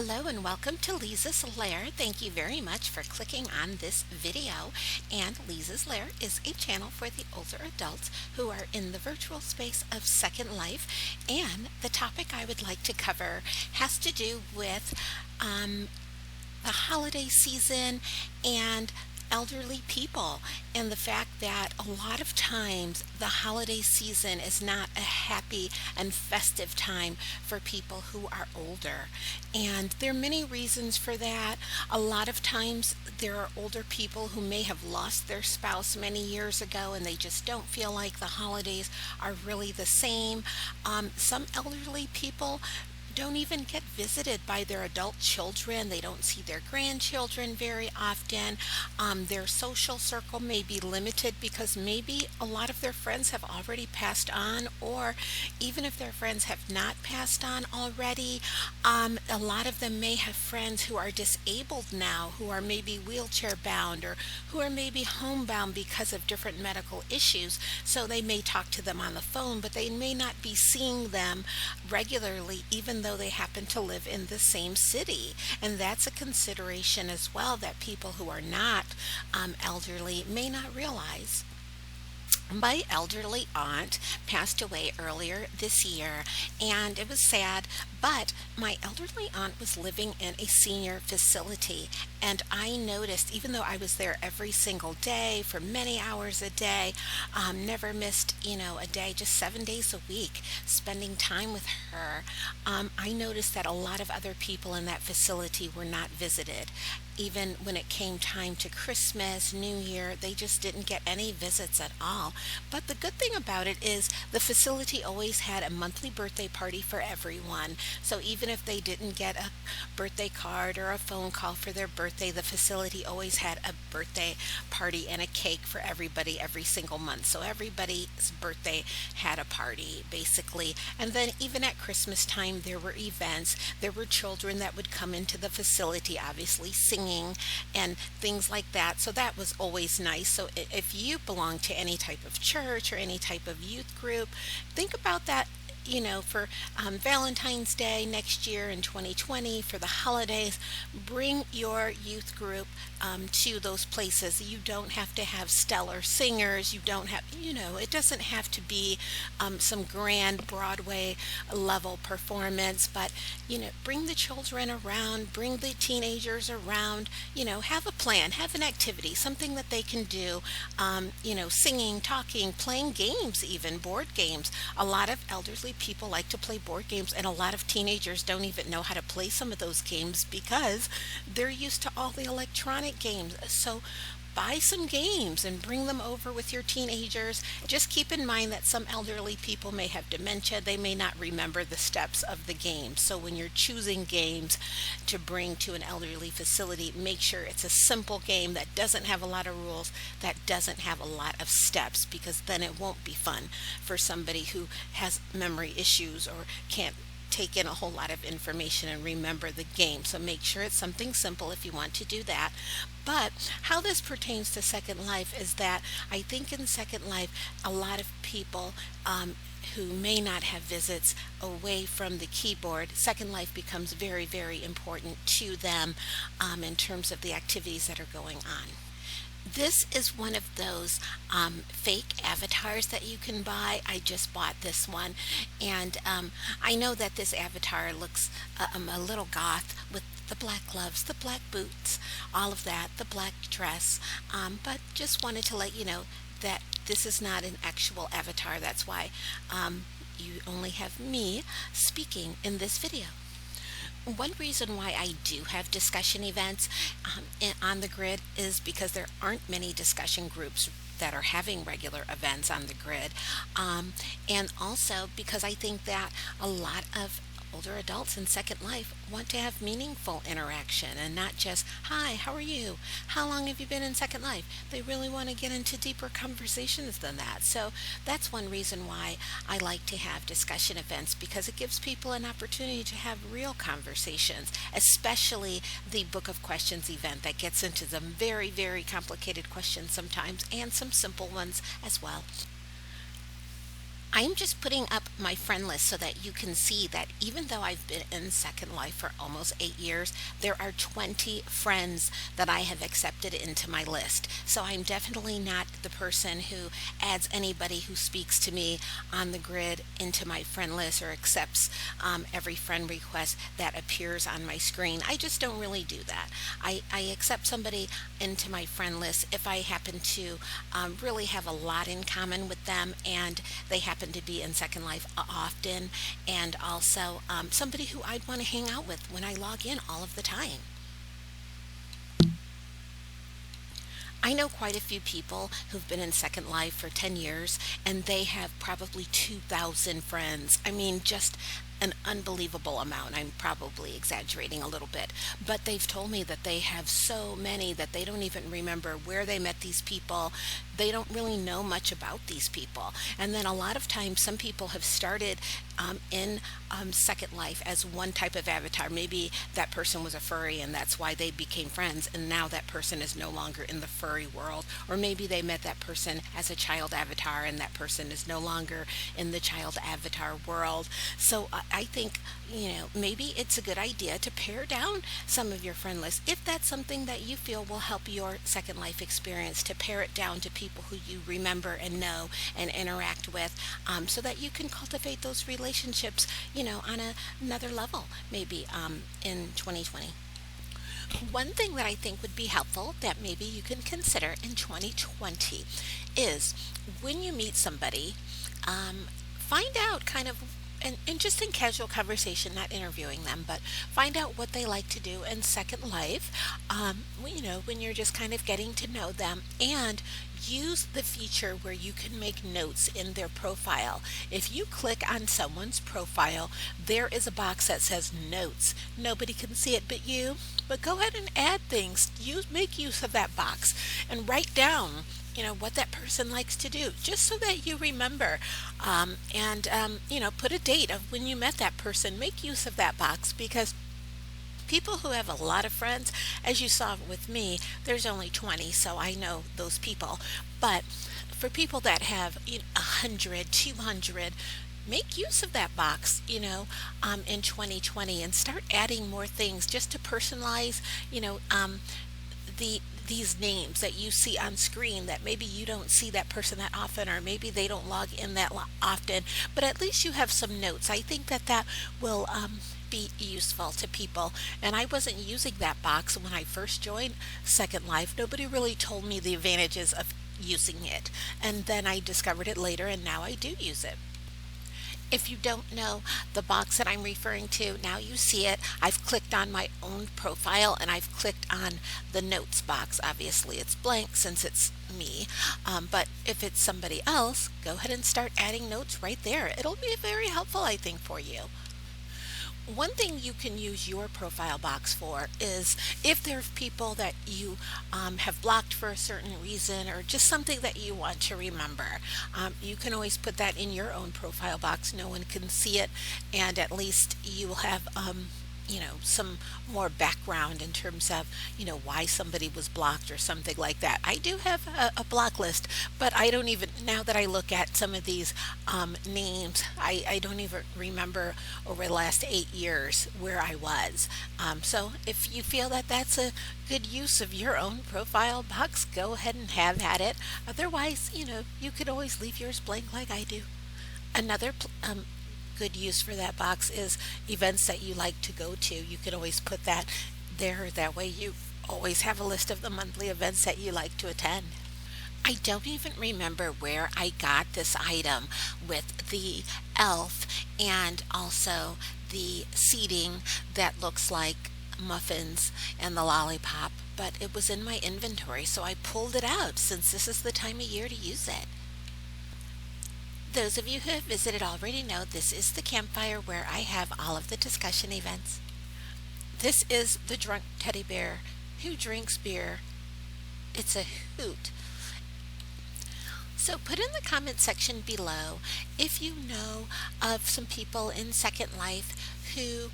Hello and welcome to Leezah's Lair. Thank you very much for clicking on this video. And Leezah's Lair is a channel for the older adults who are in the virtual space of Second Life. And the topic I would like to cover has to do with the holiday season and elderly people, and the fact that a lot of times the holiday season is not a happy and festive time for people who are older. And there are many reasons for that. A lot of times there are older people who may have lost their spouse many years ago and they just don't feel like the holidays are really the same. Some elderly people don't even get visited by their adult children. They don't see their grandchildren very often. Their social circle may be limited because maybe a lot of their friends have already passed on, or even if their friends have not passed on already, a lot of them may have friends who are disabled now, who are maybe wheelchair bound or who are maybe homebound because of different medical issues. So they may talk to them on the phone, but they may not be seeing them regularly, even though they happen to live in the same city. And that's a consideration as well that people who are not elderly may not realize. My elderly aunt passed away earlier this year, and it was sad, but my elderly aunt was living in a senior facility, and I noticed, even though I was there every single day for many hours a day, never missed, a day, just 7 days a week, spending time with her, I noticed that a lot of other people in that facility were not visited. Even when it came time to Christmas, New Year, they just didn't get any visits at all. But the good thing about it is the facility always had a monthly birthday party for everyone. So even if they didn't get a birthday card or a phone call for their birthday, the facility always had a birthday party and a cake for everybody every single month. So everybody's birthday had a party, basically. And then even at Christmas time, there were events. There were children that would come into the facility, obviously singing and things like that. So that was always nice. So if you belong to any type of church or any type of youth group, think about that. For Valentine's Day next year in 2020, for the holidays, bring your youth group to those places. You don't have to have stellar singers. You don't have, it doesn't have to be some grand Broadway level performance, but, bring the children around, bring the teenagers around, have a plan, have an activity, something that they can do, singing, talking, playing games, even board games. A lot of elderly people like to play board games, and a lot of teenagers don't even know how to play some of those games because they're used to all the electronic games. So buy some games and bring them over with your teenagers. Just keep in mind that some elderly people may have dementia. They may not remember the steps of the game. So when you're choosing games to bring to an elderly facility, make sure it's a simple game that doesn't have a lot of rules, that doesn't have a lot of steps, because then it won't be fun for somebody who has memory issues or can't take in a whole lot of information and remember the game. So make sure it's something simple if you want to do that. But how this pertains to Second Life is that I think in Second Life, a lot of people who may not have visits away from the keyboard, Second Life becomes very, very important to them in terms of the activities that are going on. This is one of those fake avatars that you can buy. I just bought this one, and I know that this avatar looks a little goth with the black gloves, the black boots, all of that, the black dress, but just wanted to let you know that this is not an actual avatar. That's why you only have me speaking in this video. One reason why I do have discussion events on the grid is because there aren't many discussion groups that are having regular events on the grid. And also because I think that a lot of older adults in Second Life want to have meaningful interaction and not just, hi, how are you? How long have you been in Second Life? They really want to get into deeper conversations than that. So that's one reason why I like to have discussion events, because it gives people an opportunity to have real conversations, especially the Book of Questions event that gets into some very, very complicated questions sometimes and some simple ones as well. I'm just putting up my friend list so that you can see that even though I've been in Second Life for almost 8 years, there are 20 friends that I have accepted into my list. So I'm definitely not the person who adds anybody who speaks to me on the grid into my friend list or accepts every friend request that appears on my screen. I just don't really do that. I accept somebody into my friend list if I happen to really have a lot in common with them and they happen to be in Second Life often, and also somebody who I'd want to hang out with when I log in all of the time. I know quite a few people who've been in Second Life for 10 years and they have probably 2,000 friends. I mean, just an unbelievable amount. I'm probably exaggerating a little bit, but they've told me that they have so many that they don't even remember where they met these people. They don't really know much about these people. And then a lot of times, some people have started in Second Life as one type of avatar. Maybe that person was a furry and that's why they became friends, and now that person is no longer in the furry world. Or maybe they met that person as a child avatar and that person is no longer in the child avatar world. So I think, maybe it's a good idea to pare down some of your friend list if that's something that you feel will help your Second Life experience, to pare it down to people who you remember and know and interact with, so that you can cultivate those relationships, on another level, maybe in 2020. One thing that I think would be helpful that maybe you can consider in 2020 is when you meet somebody, find out kind of, and just in casual conversation, not interviewing them, but find out what they like to do in Second Life, when you're just kind of getting to know them, and use the feature where you can make notes in their profile. If you click on someone's profile, there is a box that says notes. Nobody can see it but you, but go ahead and add things. Make use of that box and write down what that person likes to do, just so that you remember, and put a date of when you met that person. Make use of that box, because people who have a lot of friends, as you saw with me, there's only 20, so I know those people. But for people that have 100, 200, make use of that box, in 2020, and start adding more things just to personalize, these names that you see on screen, that maybe you don't see that person that often, or maybe they don't log in that often, but at least you have some notes. I think that will be useful to people. And I wasn't using that box when I first joined Second Life. Nobody really told me the advantages of using it, and then I discovered it later, and now I do use it. If you don't know the box that I'm referring to, now you see it. I've clicked on my own profile and I've clicked on the notes box. Obviously it's blank since it's me, but if it's somebody else, go ahead and start adding notes right there. It'll be very helpful, I think, for you. One thing you can use your profile box for is if there are people that you have blocked for a certain reason, or just something that you want to remember. You can always put that in your own profile box. No one can see it, and at least you will have some more background in terms of, why somebody was blocked or something like that. I do have a block list, but I don't even, now that I look at some of these names, I don't even remember over the last 8 years where I was. So if you feel that that's a good use of your own profile box, go ahead and have at it. Otherwise, you could always leave yours blank like I do. Another good use for that box is events that you like to go to. You can always put that there. That way you always have a list of the monthly events that you like to attend. I don't even remember where I got this item with the elf and also the seating that looks like muffins and the lollipop, but it was in my inventory, so I pulled it out since this is the time of year to use it. Those of you who have visited already know this is the campfire where I have all of the discussion events. This is the drunk teddy bear who drinks beer. It's a hoot. So put in the comment section below if you know of some people in Second Life who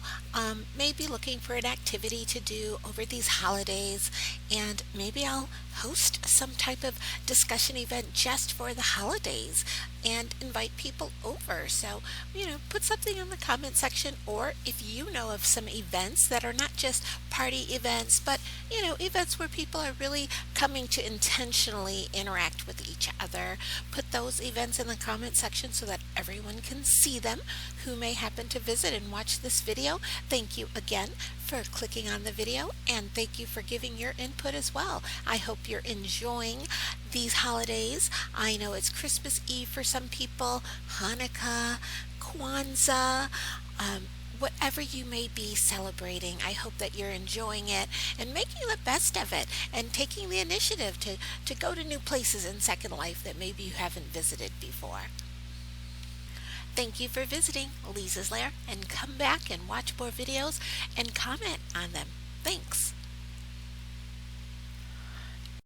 may be looking for an activity to do over these holidays, and maybe I'll host some type of discussion event just for the holidays and invite people over. So, put something in the comment section, or if you know of some events that are not just party events, but, events where people are really coming to intentionally interact with each other, put those events in the comment section so that everyone can see them who may happen to visit and watch this video. Thank you again for clicking on the video, and thank you for giving your input as well. I hope you're enjoying these holidays. I know it's Christmas Eve for some people, Hanukkah, Kwanzaa, whatever you may be celebrating. I hope that you're enjoying it and making the best of it, and taking the initiative to go to new places in Second Life that maybe you haven't visited before. Thank you for visiting Leezah's Lair, and come back and watch more videos and comment on them. Thanks.